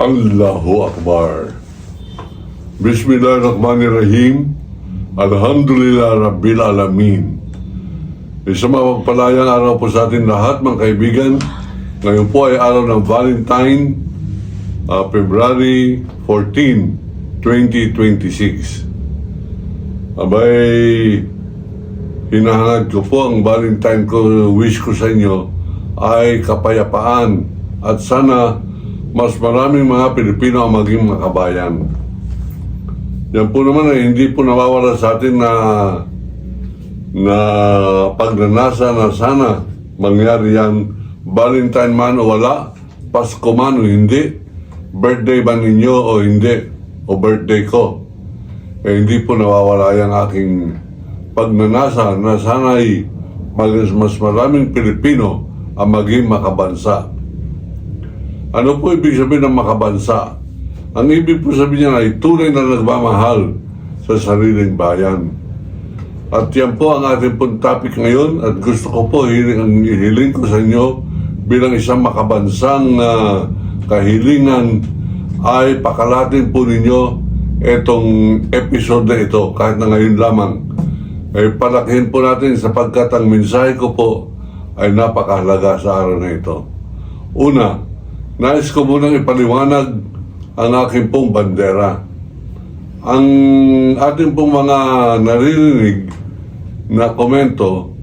Allahu Akbar. Bismillahirrahmanirrahim. Alhamdulillah Rabbil Alamin. Isang mapagpalayang araw po sa atin lahat mga kaibigan. Ngayon po ay araw ng Valentine, February 14, 2026. Abay, hinahangad ko po ang Valentine ko, wish ko sa inyo ay kapayapaan at sana mas maraming mga Pilipino ang maging makabayan. Yan po naman ay hindi po nawawala sa atin na pagnanasa na sana mangyari yan, Valentine man o wala, Pasko man o hindi, birthday ba ninyo o hindi, o birthday ko. Hindi po nawawala yung aking pagnanasa na sana ay mas maraming Pilipino ang maging makabansa. Ano po ibig sabihin ng makabansa? Ang ibig po sabihin niya ay tunay na nagmamahal sa sariling bayan. At yan po ang ating pong topic ngayon at gusto ko po hiling ko sa inyo bilang isang makabansang kahilingan ay pakalatin po ninyo itong episode na ito kahit na ngayon lamang. Ay palakihin po natin sapagkat ang mensahe ko po ay napakahalaga sa araw na ito. Una, nais ko munang ipaliwanag ang aking pong bandera. Ang ating pong mga naririnig na komento,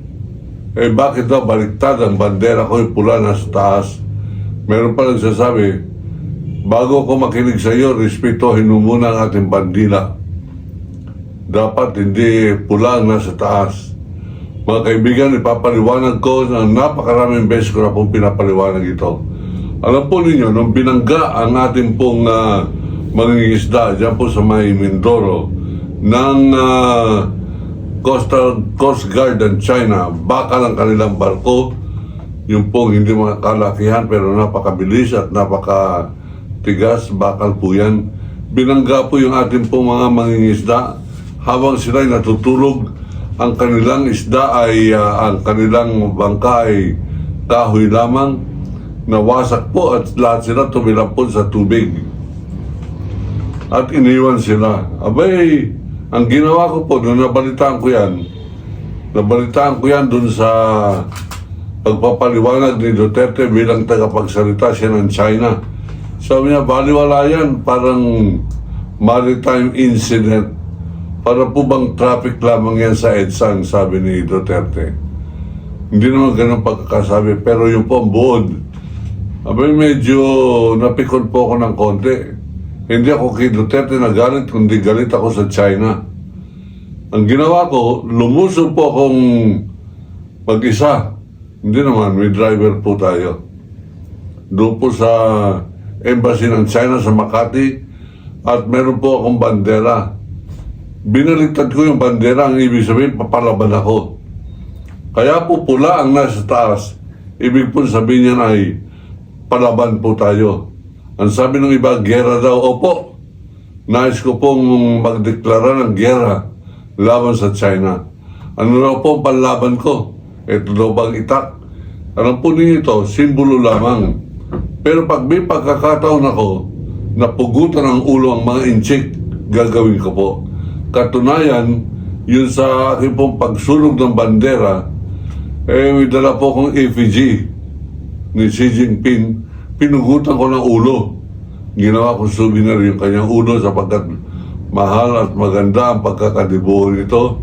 bakit daw baliktad ang bandera ko yung pula na sa taas? Meron pa nagsasabi, bago ko makinig sa iyo, respetuhin mo muna ang ating bandila. Dapat hindi pula ang nasa taas. Mga kaibigan, ipapaliwanag ko na napakaraming beses ko na pong pinapaliwanag ito. Alam po ninyo, nung binangga ang ating pong mangingisda dyan po sa may Mindoro ng Coast Guard ng China, bakal ang kanilang barko, yung pong hindi mga kalakihan pero napakabilis at napakatigas, bakal po yan. Binangga po yung ating pong mga mangingisda habang sila'y natutulog, ang kanilang isda ay, ang kanilang bangka ay kahoy lamang, nawasak po at lahat sila tumilampon sa tubig. At iniwan sila. Abay, ang ginawa ko po, nung nabalitaan ko yan dun sa pagpapaliwanag ni Duterte bilang tagapagsalita siya ng China. Sabi niya, baliwala yan, parang maritime incident. Para po bang traffic lamang yan sa EDSA, sabi ni Duterte. Hindi naman ganun pagkakasabi, pero yung po ang buod. Abay, medyo napikon po ako ng konti. Hindi ako kay Duterte nagalit, kundi galit ako sa China. Ang ginawa ko, lumusob po akong mag-isa. Hindi naman, may driver po tayo. Doon po sa embassy ng China sa Makati at meron po akong bandera. Binaliktad ko yung bandera, ang ibig sabihin, papalaban ako. Kaya po pula ang nasa taas. Ibig po sabihin niya ay palaban po tayo. Ang sabi ng iba, gera daw. Opo, nais ko pong magdeklara ng gera laban sa China. Ano raw po ang panlaban ko? Ito daw bang itak? Alam po ninyo ito, simbolo lamang. Pero pag may pagkakataon ako, napugutan ang ulo ang mga inchik, gagawin ko po. Katunayan, yun sa aking pong pagsulog ng bandera, may dala po akong effigy ni Xi Jinping, pinugutan ko ng ulo. Ginawa ko souvenir yung kanyang ulo sapagkat mahal at maganda ang pagkakadibuho nito.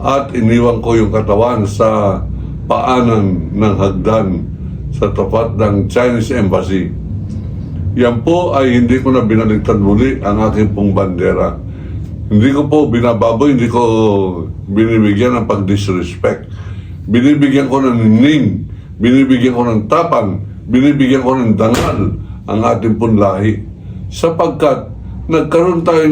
At iniwan ko yung katawan sa paanan ng hagdan sa tapat ng Chinese Embassy. Yan po ay hindi ko na binaligtad muli ang aking pong bandera. Hindi ko po binababoy, hindi ko binibigyan ng pag-disrespect. Binibigyan ko ng nining, binibigyan ko ng tapang, binibigyan ko ng dangal ang ating pong lahi. Sapagkat nagkaroon tayo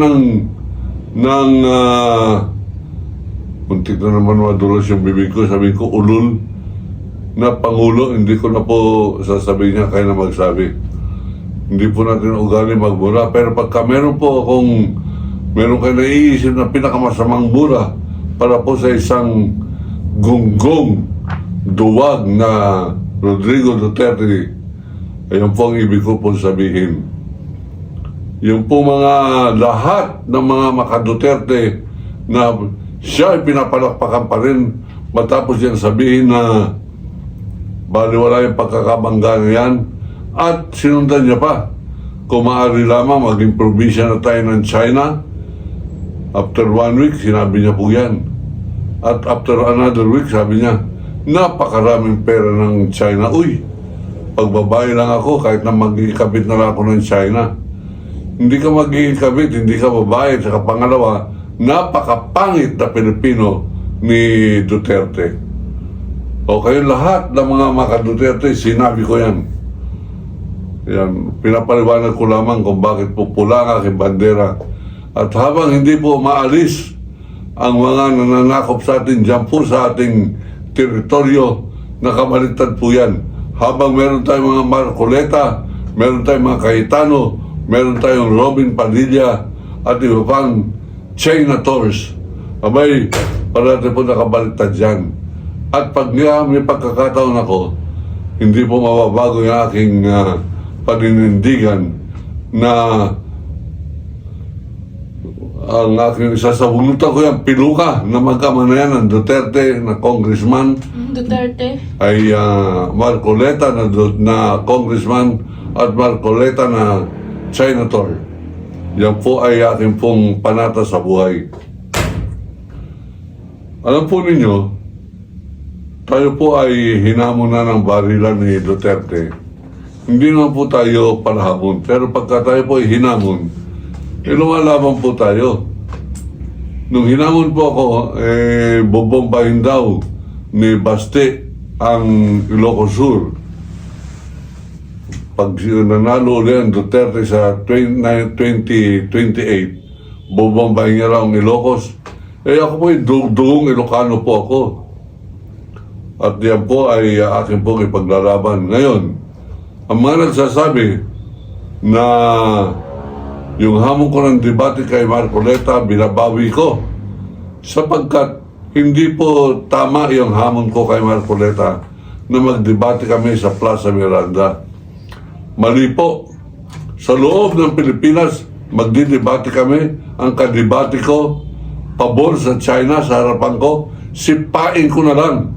muntik na naman madulas yung bibig ko, sabihin ko ulul na pangulo, hindi ko na po sasabihin niya, kaya na magsabi. Hindi po natin ugali magmura, pero pagka meron kayo naiisip na pinakamasamang mura para po sa isang gunggong duwag na Rodrigo Duterte, ayun po ang ibig ko po sabihin. yung po mga lahat ng mga makaduterte na siya ay pinapalakpakan pa rin matapos yan sabihin na baliwala yung pagkakabangga na yan at sinundan niya pa kung maaari lamang maging probinsya na tayo ng China. After 1 week sinabi niya po yan at after another week sabi niya napakaraming pera ng China. Uy, pagbabae lang ako kahit na mag-ikabit na lang ako ng China. Hindi ka mag-ikabit, hindi ka babae. Saka pangalawa, napakapangit na Pilipino ni Duterte. O kayo lahat ng mga maka-Duterte, sinabi ko yan. Yan, pinapaliwanag ko lamang kung bakit po pula ang aking bandera. At habang hindi po maalis ang mga nananakop sa atin dyan po sa ating teritoryo, nakabaliktad po yan. Habang meron tayong mga Marcoleta, meron tayong mga Cayetano, meron tayong Robin Padilla at iba pang Chinators. Abay, parati po nakabaliktad dyan. At pag nga may pagkakataon ako, hindi po mababago yung aking paninindigan na ang aking sasabunutan ko yung piluka na magkama na yan ng Duterte na congressman Duterte. ay Marcoleta na congressman at Marcoleta na senator. Yan po ay aking pong panata sa buhay. Alam po ninyo, tayo po ay hinamon na ng barilan ni Duterte. Hindi naman po tayo palahamon, pero pagka tayo po ay hinamon, lumalaban po tayo. Nung hinamon po ako, bobombahin daw ni Baste ang Ilocos Sur. Pag nanalo ulit ang Duterte sa 2028, bobombahin niya raw ang Ilocos. Ako po ay dugong Ilocano po ako. At yan po ay akin pong ipaglalaban. Ngayon, ang mga nagsasabi na yung hamon ko ng debate kay Marcoleta, binabawi ko. Sapagkat hindi po tama yung hamon ko kay Marcoleta na magdebate kami sa Plaza Miranda. Mali po. Sa loob ng Pilipinas, magdidebate kami. Ang kadebate ko, pabor sa China sa harapan ko, sipain ko na lang.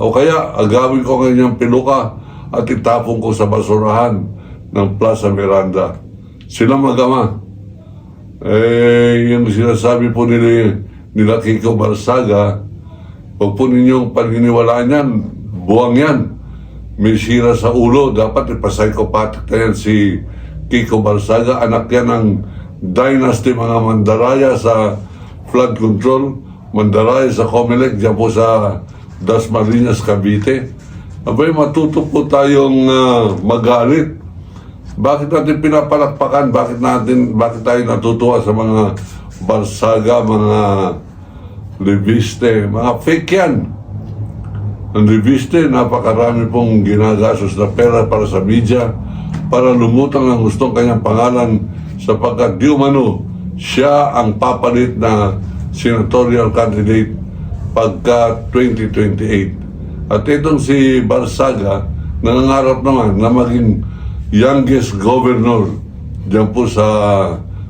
O kaya, agawin ko ngayong piluka at itapon ko sa basurahan ng Plaza Miranda. Sila magama. Yung sinasabi po nila Kiko Barsaga, huwag po ninyong paniniwalaan yan, buwang yan. May sira sa ulo, dapat ipapsychopathic na yan si Kiko Barsaga. Anak yan ng dynasty mga Mandaraya sa flood control, Mandaraya sa Comelec, dyan po sa Dasmariñas, Cavite. Abay, matuto po tayong magalit. Bakit natin pinapalakpakan? Bakit tayo natutuwa sa mga Barsaga, mga Reviste, mga fake yan. Ang Reviste, napakarami pong ginagastos na pera para sa media, para lumutang ang gustong kanyang pangalan sapagkat di umano siya ang papalit na senatorial candidate pagka 2028. At itong si Barsaga, nangangarap naman na maging youngest governor diyan po sa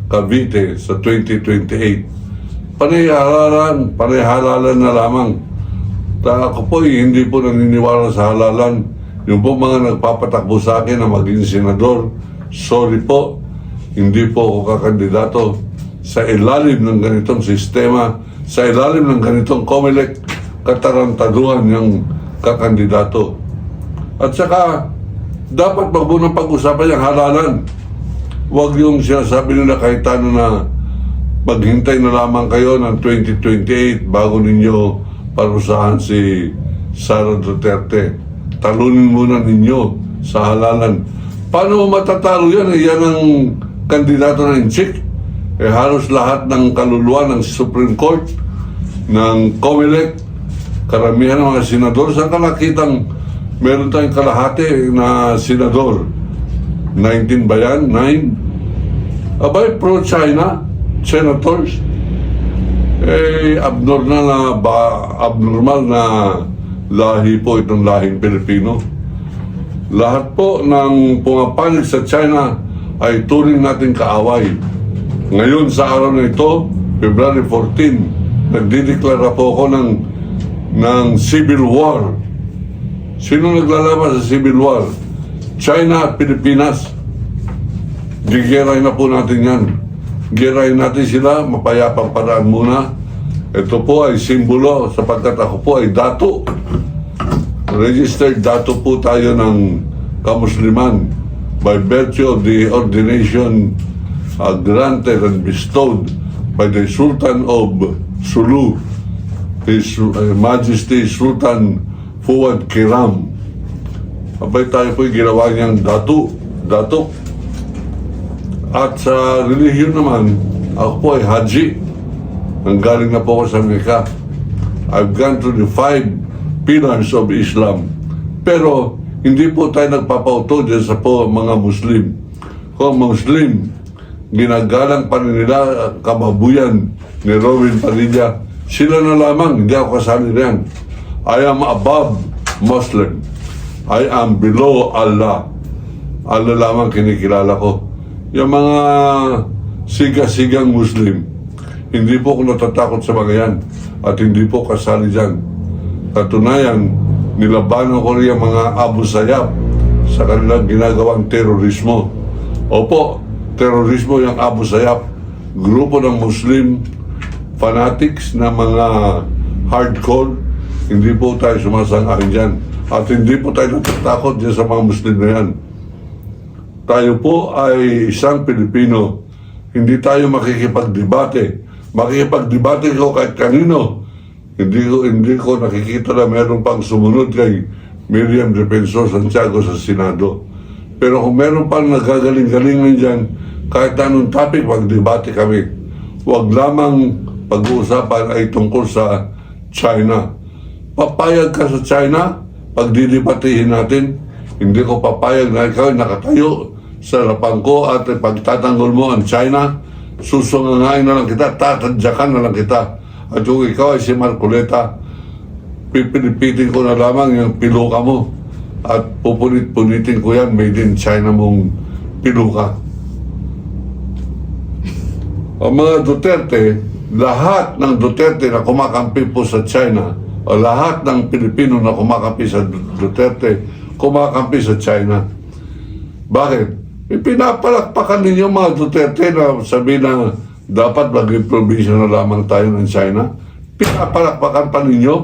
Cavite sa 2028. Panay-halalan na lamang. Ako po hindi po naniniwala sa halalan. Yung po mga nagpapatakbo sa akin na maging senador, sorry po, hindi po ako kakandidato sa ilalim ng ganitong sistema, sa ilalim ng ganitong Comelec, katarantaduhan yung kakandidato. At saka, dapat wag mo nang pag-usapan yung halalan. Huwag yung sinasabi nila kahit ano na maghintay na lamang kayo ng 2028 bago ninyo parusahan si Sara Duterte. Talunin muna ninyo sa halalan. Paano mo matatalo yan? Yan ang kandidato na in-check. Halos lahat ng kaluluwa ng Supreme Court, ng Comelec, karamihan ng mga senador, saan ka nakitang meron tayong kalahati na senador? 19 ba yan? 9? Abay, pro-China senators. Abnormal na lahi po itong lahing Pilipino. Lahat po ng pumapanig sa China ay turing nating kaaway. Ngayon sa araw na ito, February 14, nagdideklara po ako ng civil war. Sino naglalaban sa civil war? China at Pilipinas. Gigeray na po natin yan. Girayin natin sila, mapayapang paraan muna. Ito po ay simbolo sapagkat ako po ay dato. Registered dato po tayo ng Kamusliman by virtue of the ordination granted and bestowed by the Sultan of Sulu, His Majesty Sultan Fuad Kiram. Abay tayo po ginawa niyang dato. At sa relihiyon naman, ako po ay haji. Nanggaling na po ako sa Mecca. I've gone through the 5 pillars of Islam. Pero hindi po tayo nagpapauto dyan sa po mga Muslim. Kung Muslim, ginagalang pa nila kamabuyan ni Robin Padilla. Sila na lamang, hindi ako kasali riyan. I am above Muslim. I am below Allah. Allah lamang kinikilala ko. Yung mga siga-sigang Muslim, hindi po ako natatakot sa mga yan at hindi po kasali dyan. Katunayan, nilabanan ko rin yung mga Abu Sayyaf sa kanilang ginagawang terorismo. Opo, terorismo yung Abu Sayyaf, grupo ng Muslim fanatics na mga hardcore. Hindi po tayo sumasang-ayon dyan at hindi po tayo natatakot dyan sa mga Muslim na yan. Tayo po ay isang Pilipino. Hindi tayo makikipagdebate. Makikipagdebate ko kahit kanino. Hindi ko nakikita na meron pang sumunod kay Miriam Defensor Santiago sa Senado. Pero kung meron pang nagagaling-galingan dyan, kahit anong topic, magdebate kami. Huwag lamang pag-uusapan ay tungkol sa China. Papayag ka sa China, pagdidebatehin natin. Hindi ko papayag na ikaw nakatayo sa harapan ko at pagtatanggol mo ang China, susungangain na lang kita, tatadyakan na lang kita. At kung ikaw ay si Marcoleta, pipilipitin ko na lamang yung piluka mo at pupunit-punitin ko yan, made in China mong piluka. Ang mga Duterte, lahat ng Duterte na kumakampi po sa China o lahat ng Pilipino na kumakampi sa Duterte, kumakampi sa China. Bakit? Pinapalakpakan ninyo mga Duterte na sabi na dapat maging probinsya na lamang tayo ng China. Pinapalakpakan pa ninyo.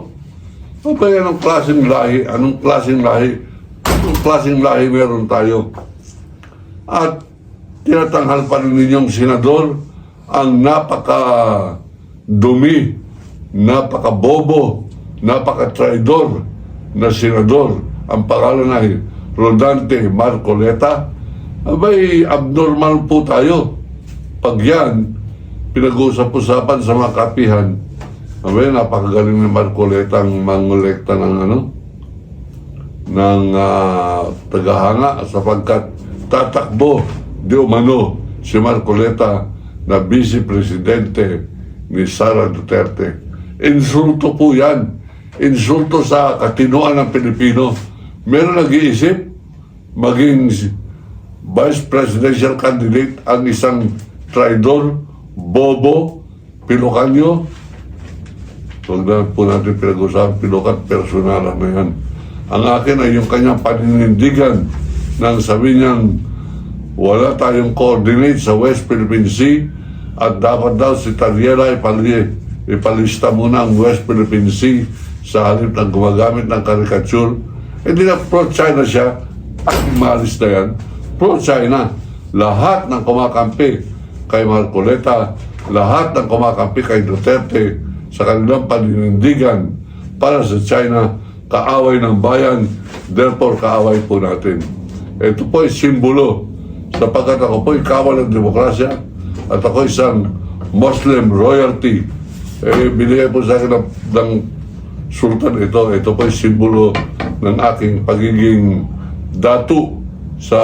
O ba yan ang klaseng lahi? Anong klaseng lahi? Anong klaseng lahi meron tayo? At tinatanghal pa rin ninyong senador ang napaka-dumi, napaka-bobo, napaka-traidor na senador. Ang pangalan ay Rodante Marcoleta. Abay, abnormal po tayo. Pag yan, pinag-uusap-usapan sa mga kapihan, abay, napakagaling ni Marcoleta ang mangolekta ng tagahanga sapagkat tatakbo di umano si Marcoleta na vice-presidente ni Sara Duterte. Insulto po yan. Insulto sa katinuan ng Pilipino. Meron nag-iisip maging vice presidential candidate ang isang traidor, bobo, pilukanyo. Huwag na po natin pinag-usapan pilukat, personalan na yan. Ang akin ay yung kanyang paninindigan nang sabi niyang wala tayong coordinate sa West Philippine Sea at dapat daw si Tariela ipalista muna ang West Philippine Sea sa halip ng gumagamit ng caricature. Hindi na pro-China siya, at maalis na yan. Pro-China. Lahat ng kumakampi kay Marcoleta, lahat ng kumakampi kay Duterte sa kanilang paninindigan para sa China, kaaway ng bayan, therefore kaaway po natin. Ito po ay simbolo sapagkat ako po ay kawal ng demokrasya at ako isang Muslim royalty. Binigay po sa akin ng sultan ito. Ito po ay simbolo ng aking pagiging datu sa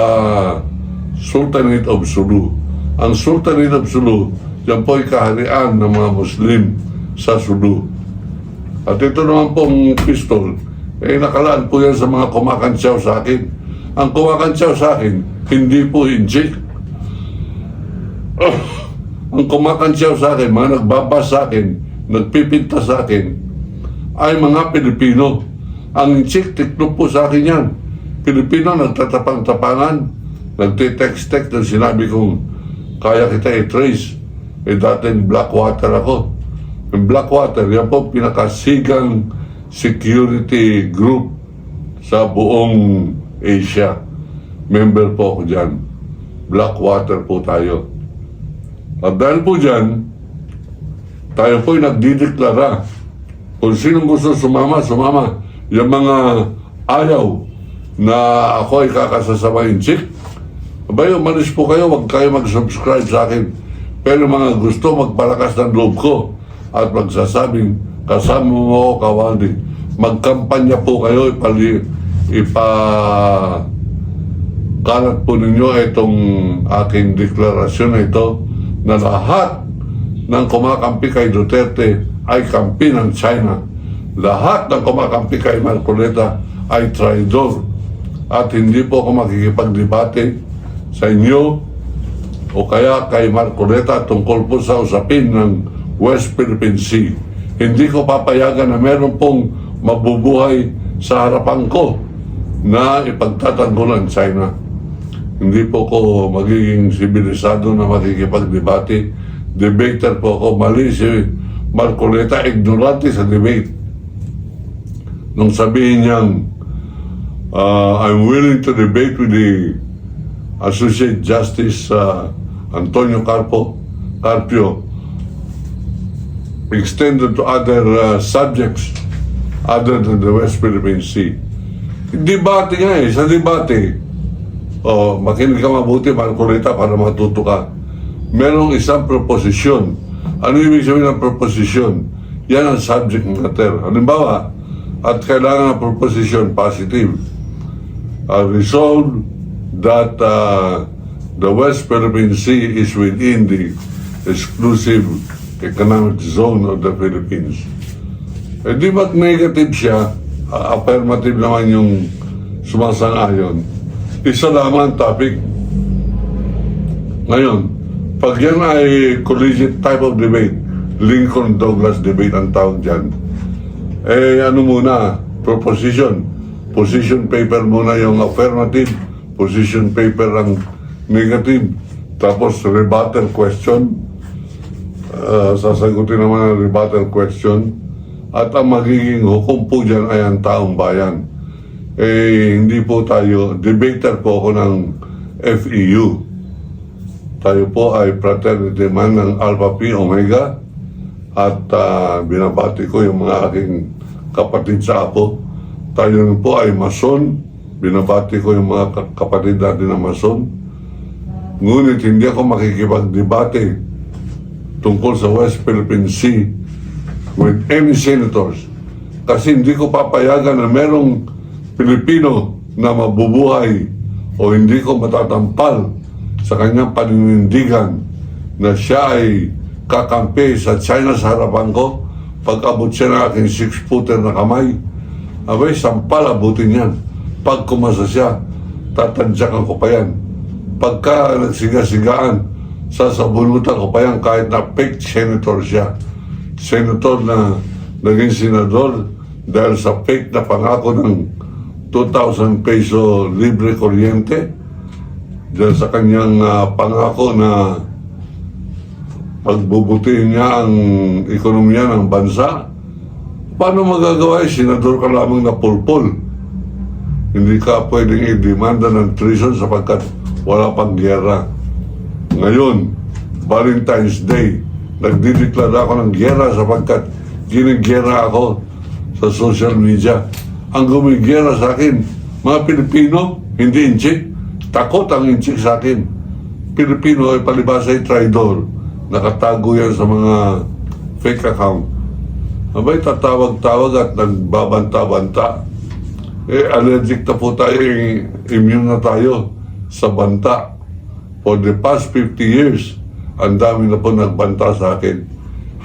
Sultanate of Sulu. Ang Sultanate of Sulu, yan po ay kaharian ng mga Muslim sa Sulu. At ito naman pong pistol, nakalaan po yan sa mga kumakantsaw sa akin. Ang kumakantsaw sa akin, hindi po injik. ang kumakansyaw sa akin, mga nagbabas sa akin, nagpipinta sa akin, ay mga Pilipino. Ang chick, tiklop po sa akin yan. Pilipino, nagtatapang-tapangan, nagtitext-text na sinabi kong kaya kita i-trace. Dating Blackwater ako. Yung Blackwater, yan po pinakasigang security group sa buong Asia. Member po ako dyan. Blackwater po tayo. At dahil po dyan, tayo po'y nagdideklara. Kung sinong gusto sumama, sumama. Yung mga ayaw na ako ay kakasasamahin, chick, abay, umalis po kayo, huwag kayo mag-subscribe sa akin. Pero mga gusto magpalakas ng loob ko at magsasabing, kasama mo ako, Kawaldi. Magkampanya po kayo, ipakalat po ninyo itong aking deklarasyon na ito na lahat ng kumakampi kay Duterte ay kampi ng China. Lahat ng kumakampi kay Marcoleta ay traidor. At hindi po ako makikipagdebate sa inyo o kaya kay Marcoleta tungkol po sa usapin ng West Philippine Sea. Hindi ko papayagan na meron pong mabubuhay sa harapan ko na ipagtatanggol ang China. Hindi po ko magiging sibilisado na makikipagdebate. Debater po ako. Mali si Marcoleta, ignorante sa debate. Nung sabihin niyang, I'm willing to debate with the Associate Justice Antonio Carpio, extended to other subjects other than the West Philippine Sea. Debate nga eh, sa debate. Makinig ka mabuti, Marcoleta, para matuto ka. Merong isang proposisyon. Ano ibig sabihin ng proposisyon? Yan ang subject matter. Halimbawa, at kailangan ng proposition positive. Resolved that the West Philippine Sea is within the exclusive economic zone of the Philippines. Di ba't negative siya, affirmative naman yung sumasang-ayon. Isa lamang topic. Ngayon, pag yan ay collegiate type of debate, Lincoln-Douglas debate ang tawag dyan, ano muna, proposition. Position paper muna yung affirmative, position paper ang negative, tapos rebuttal question. Sasagutin naman ang rebuttal question. At ang magiging hukom po dyan ay ang taong bayan. Hindi po tayo, debater po ako ng FEU. Tayo po ay fraternity man ng Alpha Pi Omega at binabati ko yung mga aking kapatid sa Apo. Tayo po ay Mason, binabati ko yung mga kapatid natin na Mason. Ngunit hindi ako makikipagdebate tungkol sa West Philippine Sea with any senators kasi hindi ko papayagan na merong Pilipino na mabubuhay o hindi ko matatampal sa kanyang paninindigan na siya ay kakampi sa China sa harapan ko pag abot siya ng aking 6-footer na kamay. Abay, sampal abutin yan. Pag kumasa siya, tatadyakan ko pa yan. Pagka nagsiga-sigaan, sasabunutan ko pa yan kahit na fake senator siya. Senator na naging senador dahil sa fake na pangako ng 2,000 peso libre kuryente dahil sa kanyang pangako na pagbubutihin niya ang ekonomiya ng bansa. Paano magagawa eh? Senador ka lamang na pulpul. Hindi ka pwedeng i-demanda ng treason sapagkat wala pang gyera. Ngayon, Valentine's Day, nagdideklara ako ng gyera sapagkat ginigyera ako sa social media. Ang gumigyera sa akin, mga Pilipino, hindi inchik. Takot ang inchik sa akin. Pilipino ay palibasa ay traidor. Nakatago yan sa mga fake account. Abay, tatawag-tawag at nagbabanta-banta. Allergic na po tayo, immune na tayo sa banta. For the past 50 years, ang dami na po nagbanta sa akin.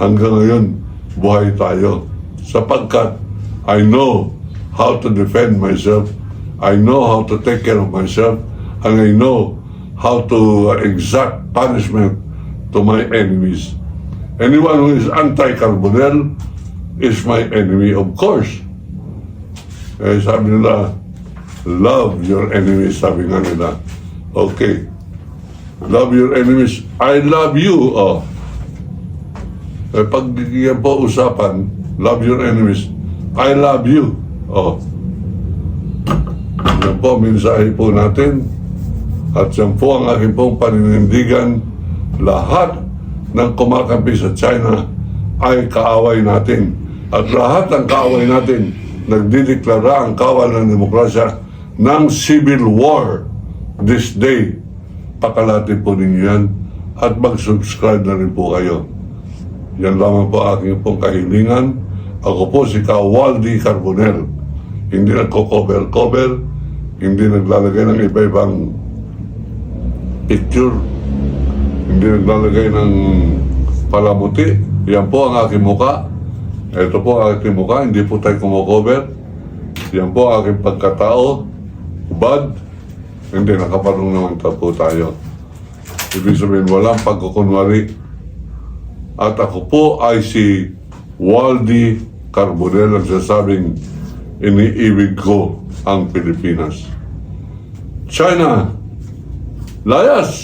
Hanggang ngayon, buhay tayo. Sapagkat, I know how to defend myself. I know how to take care of myself. And I know how to exact punishment to my enemies. Anyone who is anti-Carbonell is my enemy, of course. Eh, sabi nila, love your enemies, sabi nga nila. Okay. Love your enemies. I love you. Oh. Eh, pag yan po usapan, love your enemies. I love you. Oh. Yan po, mensahe po natin. At yan po ang aking pong paninindigan. Lahat ng kumakampi sa China ay kaaway natin. At lahat ng kaaway natin nagdideklara ang kawal ng demokrasya ng civil war this day. Pakalatin po ninyo yan at mag-subscribe na rin po kayo. Yan lamang po aking pong kahilingan. Ako po si Waldy Carbonell. Hindi nagko-cover-cover, hindi naglalagay ng iba-ibang picture, hindi naglalagay ng palamuti. Yan po ang aking muka. Ito po ang aking muka, hindi po tayo kumocover. Yan po ang aking pagkatao. Bad. Hindi, nakaparong naman po tayo. Ibig sabihin, walang pagkukunwari. At ako po ay si Waldy Carbonell, nagsasabing iniibig ko ang Pilipinas. China, layas!